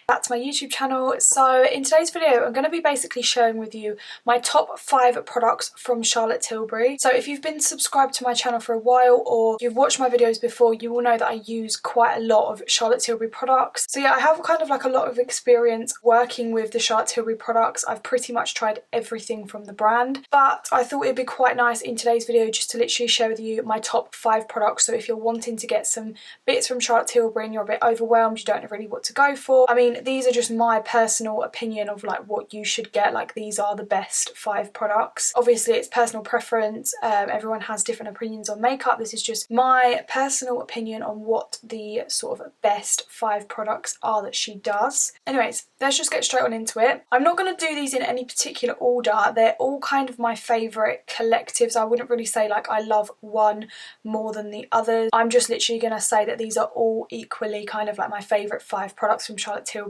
back to my YouTube channel. So in today's video I'm going to be basically sharing with you my top 5 products from Charlotte Tilbury. So if you've been subscribed to my channel for a while or you've watched my videos before, you will know that I use quite a lot of Charlotte Tilbury products. So yeah, I have kind of like a lot of experience working with the Charlotte Tilbury products. I've pretty much tried everything from the brand, but I thought it'd be quite nice in today's video just to literally share with you my top 5 products. So if you're wanting to get some bits from Charlotte Tilbury and you're a bit overwhelmed, you don't know really what to go for, I mean, these are just my personal opinion of like what you should get. Like, these are the best 5 products. Obviously it's personal preference, everyone has different opinions on makeup. This is just my personal opinion on what the sort of best 5 products are that she does. Anyways, let's just get straight on into it. I'm not going to do these in any particular order. They're all kind of my favourite collectives. I wouldn't really say like I love one more than the others. I'm just literally going to say that these are all equally kind of like my favourite 5 products from Charlotte Tilbury.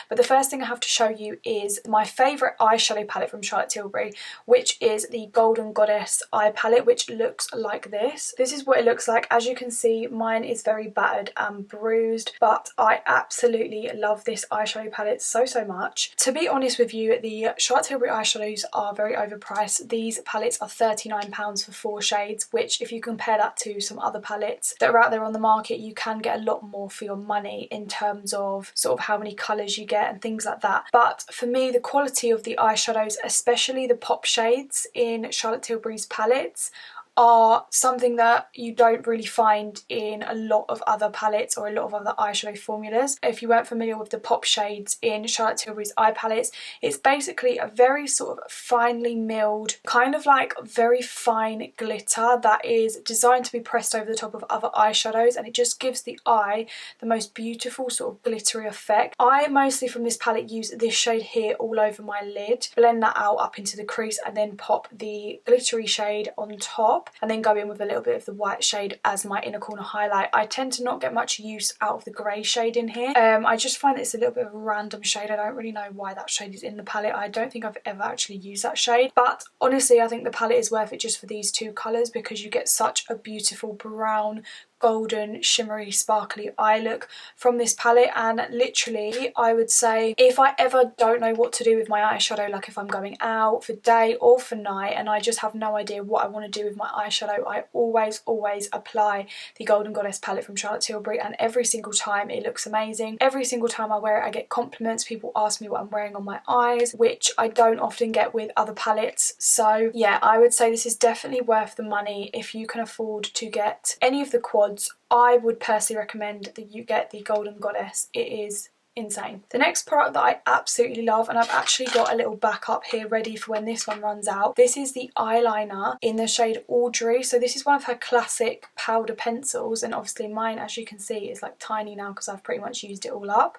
But the first thing I have to show you is my favourite eyeshadow palette from Charlotte Tilbury, which is the Golden Goddess eye palette, which looks like this. This is what it looks like. As you can see, mine is very battered and bruised, but I absolutely love this eyeshadow palette so much. To be honest with you, the Charlotte Tilbury eyeshadows are very overpriced. These palettes are £39 for 4 shades, which if you compare that to some other palettes that are out there on the market, you can get a lot more for your money in terms of sort of how many colours you get and things like that. But for me, the quality of the eyeshadows, especially the pop shades in Charlotte Tilbury's palettes, are something that you don't really find in a lot of other palettes or a lot of other eyeshadow formulas. If you weren't familiar with the pop shades in Charlotte Tilbury's eye palettes, it's basically a very sort of finely milled, kind of like very fine glitter that is designed to be pressed over the top of other eyeshadows, and it just gives the eye the most beautiful sort of glittery effect. I mostly from this palette use this shade here all over my lid, blend that out up into the crease, and then pop the glittery shade on top, and then go in with a little bit of the white shade as my inner corner highlight. I tend to not get much use out of the grey shade in here. I just find it's a little bit of a random shade. I don't really know why that shade is in the palette. I don't think I've ever actually used that shade, but honestly I think the palette is worth it just for these 2 colours, because you get such a beautiful brown, golden, shimmery, sparkly eye look from this palette. And literally I would say if I ever don't know what to do with my eyeshadow, like if I'm going out for day or for night and I just have no idea what I want to do with my eyeshadow, I always apply the Golden Goddess palette from Charlotte Tilbury, and every single time it looks amazing. Every single time I wear it I get compliments. People ask me what I'm wearing on my eyes, which I don't often get with other palettes. So yeah, I would say this is definitely worth the money. If you can afford to get any of the quads, I would personally recommend that you get the Golden Goddess. It is insane. The next product that I absolutely love, and I've actually got a little backup here ready for when this one runs out, this is the eyeliner in the shade Audrey. So this is one of her classic powder pencils, and obviously mine, as you can see, is like tiny now because I've pretty much used it all up.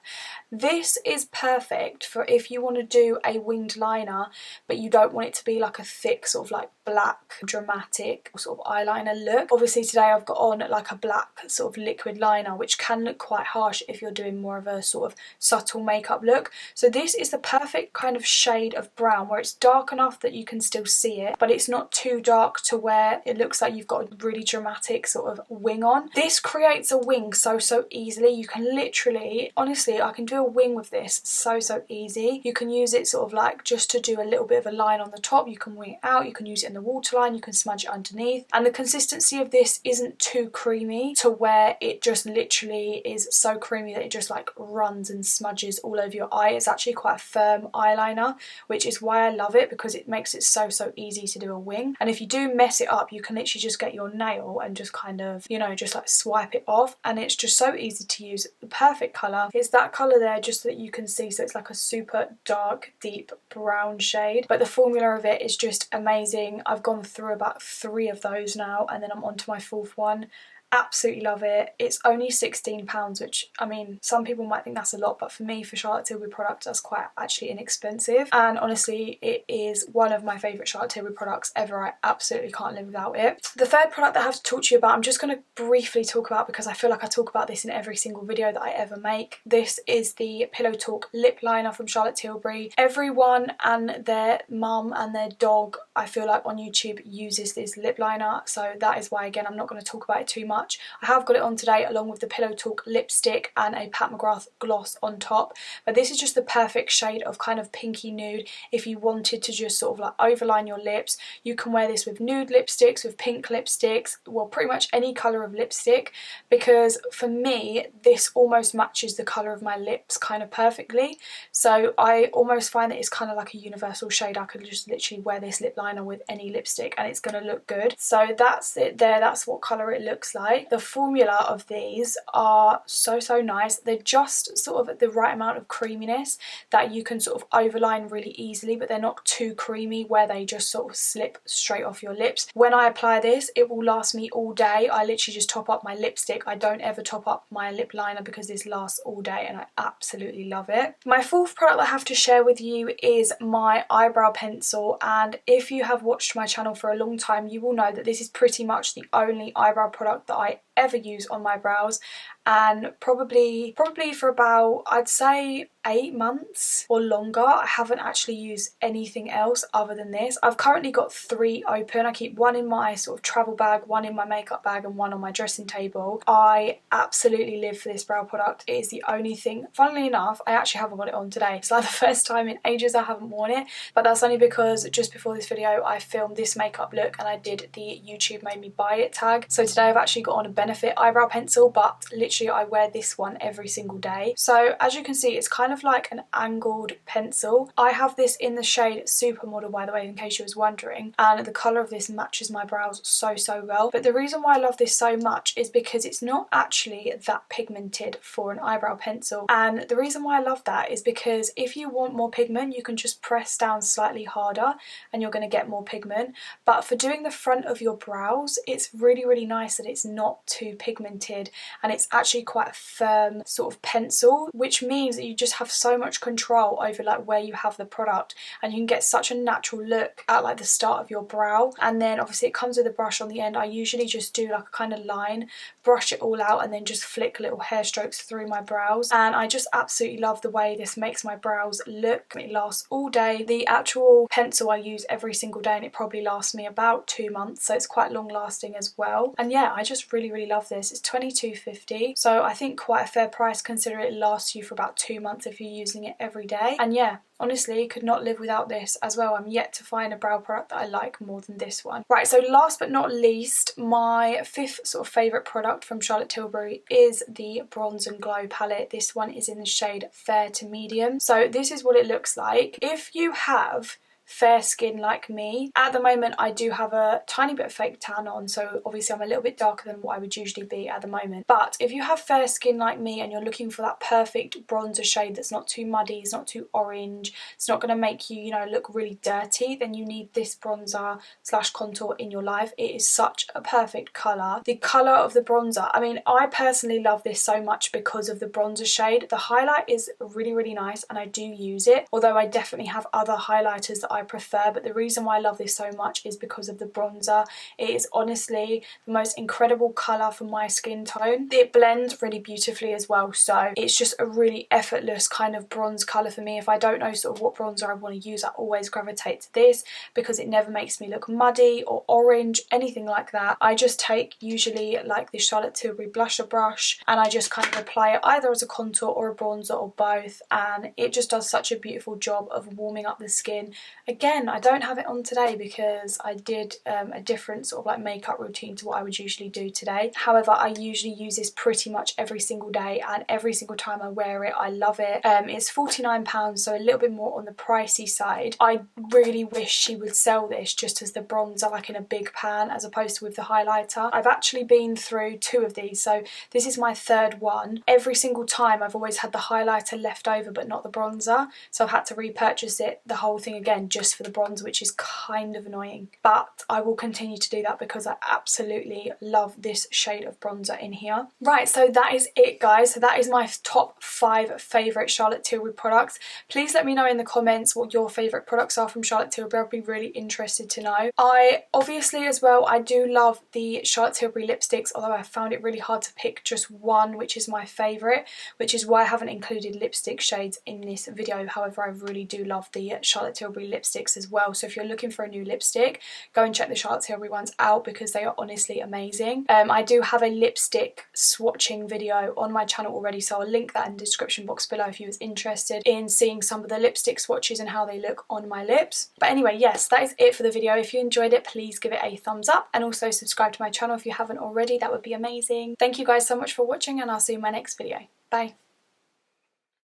This is perfect for if you want to do a winged liner but you don't want it to be like a thick sort of like black dramatic sort of eyeliner look. Obviously today I've got on like a black sort of liquid liner, which can look quite harsh if you're doing more of a sort of subtle makeup look. So this is the perfect kind of shade of brown where it's dark enough that you can still see it, but it's not too dark to where it looks like you've got a really dramatic sort of wing on. This creates a wing so easily. You can literally, honestly, I can do a wing with this so easy. You can use it sort of like just to do a little bit of a line on the top. You can wing it out, you can use it in the waterline, you can smudge it underneath, and the consistency of this isn't too creamy to where it just literally is so creamy that it just like runs and smudges all over your eye. It's actually quite a firm eyeliner, which is why I love it, because it makes it so easy to do a wing. And if you do mess it up, you can literally just get your nail and just kind of, you know, just like swipe it off, and it's just so easy to use. The perfect colour is that colour there, just so that you can see. So it's like a super dark deep brown shade, but the formula of it is just amazing. I've gone through about 3 of those now, and then I'm on to my 4th one. Absolutely love it. It's only £16, which, I mean, some people might think that's a lot, but for me, for Charlotte Tilbury products, that's quite actually inexpensive. And honestly, it is one of my favourite Charlotte Tilbury products ever. I absolutely can't live without it. The third product that I have to talk to you about, I'm just going to briefly talk about because I feel like I talk about this in every single video that I ever make. This is the Pillow Talk lip liner from Charlotte Tilbury. Everyone and their mum and their dog, I feel like on YouTube, uses this lip liner, so that is why, again, I'm not going to talk about it too much. much. I have got it on today along with the Pillow Talk lipstick and a Pat McGrath gloss on top, but this is just the perfect shade of kind of pinky nude if you wanted to just sort of like overline your lips. You can wear this with nude lipsticks, with pink lipsticks, well pretty much any colour of lipstick, because for me this almost matches the colour of my lips kind of perfectly. So I almost find that it's kind of like a universal shade. I could just literally wear this lip liner with any lipstick and it's going to look good. So that's it there, that's what colour it looks like. The formula of these are so nice. They're just sort of the right amount of creaminess that you can sort of overline really easily, but they're not too creamy where they just sort of slip straight off your lips. When I apply this, it will last me all day. I literally just top up my lipstick. I don't ever top up my lip liner because this lasts all day and I absolutely love it. My fourth product I have to share with you is my eyebrow pencil, and if you have watched my channel for a long time you will know that this is pretty much the only eyebrow product that I ever use on my brows, and probably for about, I'd say, 8 months or longer I haven't actually used anything else other than this. I've currently got 3 open. I keep one in my sort of travel bag, one in my makeup bag and one on my dressing table. I absolutely live for this brow product. It is the only thing, funnily enough, I actually haven't got it on today. It's like the first time in ages I haven't worn it, but that's only because just before this video I filmed this makeup look and I did the YouTube made me buy it tag. So today I've actually got on a Benefit eyebrow pencil, but literally I wear this one every single day. So as you can see, it's kind of like an angled pencil. I have this in the shade Supermodel, by the way, in case you was wondering, and the colour of this matches my brows so well. But the reason why I love this so much is because it's not actually that pigmented for an eyebrow pencil, and the reason why I love that is because if you want more pigment you can just press down slightly harder and you're going to get more pigment, but for doing the front of your brows it's really nice that it's not too pigmented and it's actually quite a firm sort of pencil, which means that you just have so much control over like where you have the product and you can get such a natural look at like the start of your brow. And then obviously it comes with a brush on the end. I usually just do like a kind of line, brush it all out and then just flick little hair strokes through my brows, and I just absolutely love the way this makes my brows look. It lasts all day. The actual pencil I use every single day and it probably lasts me about 2 months, so it's quite long lasting as well. And yeah, I just really love this. It's £22.50, so I think quite a fair price considering it lasts you for about 2 months if you're using it every day. And yeah, honestly could not live without this as well. I'm yet to find a brow product that I like more than this one. Right, so last but not least, my fifth sort of favourite product from Charlotte Tilbury is the Bronze and Glow palette. This one is in the shade Fair to Medium. So this is what it looks like. If you have fair skin like me, at the moment I do have a tiny bit of fake tan on, so obviously I'm a little bit darker than what I would usually be at the moment, but if you have fair skin like me and you're looking for that perfect bronzer shade that's not too muddy, it's not too orange, it's not going to make you, you know, look really dirty, then you need this bronzer slash contour in your life. It is such a perfect colour. The colour of the bronzer, I mean, I personally love this so much because of the bronzer shade. The highlight is really nice and I do use it, although I definitely have other highlighters that I prefer, but the reason why I love this so much is because of the bronzer. It is honestly the most incredible colour for my skin tone. It blends really beautifully as well, so it's just a really effortless kind of bronze colour for me. If I don't know sort of what bronzer I want to use, I always gravitate to this because it never makes me look muddy or orange, anything like that. I just take usually like the Charlotte Tilbury blusher brush and I just kind of apply it either as a contour or a bronzer or both, and it just does such a beautiful job of warming up the skin. Again, I don't have it on today because I did a different sort of like makeup routine to what I would usually do today. However, I usually use this pretty much every single day and every single time I wear it I love it. It's £49, so a little bit more on the pricey side. I really wish she would sell this just as the bronzer, like in a big pan as opposed to with the highlighter. I've actually been through 2 of these, so this is my 3rd one. Every single time I've always had the highlighter left over but not the bronzer, so I've had to repurchase it, the whole thing again, just for the bronzer, which is kind of annoying, but I will continue to do that because I absolutely love this shade of bronzer in here. Right, so that is it guys. So that is my top 5 favourite Charlotte Tilbury products. Please let me know in the comments what your favourite products are from Charlotte Tilbury. I'd be really interested to know. I obviously as well, I do love the Charlotte Tilbury lipsticks, although I found it really hard to pick just one which is my favourite, which is why I haven't included lipstick shades in this video. However, I really do love the Charlotte Tilbury lipsticks lipsticks as well. So if you're looking for a new lipstick, go and check the Charlotte Tilbury ones out because they are honestly amazing. I do have a lipstick swatching video on my channel already, so I'll link that in the description box below if you was interested in seeing some of the lipstick swatches and how they look on my lips. But anyway, yes, that is it for the video. If you enjoyed it, please give it a thumbs up and also subscribe to my channel if you haven't already. That would be amazing. Thank you guys so much for watching, and I'll see you in my next video. Bye.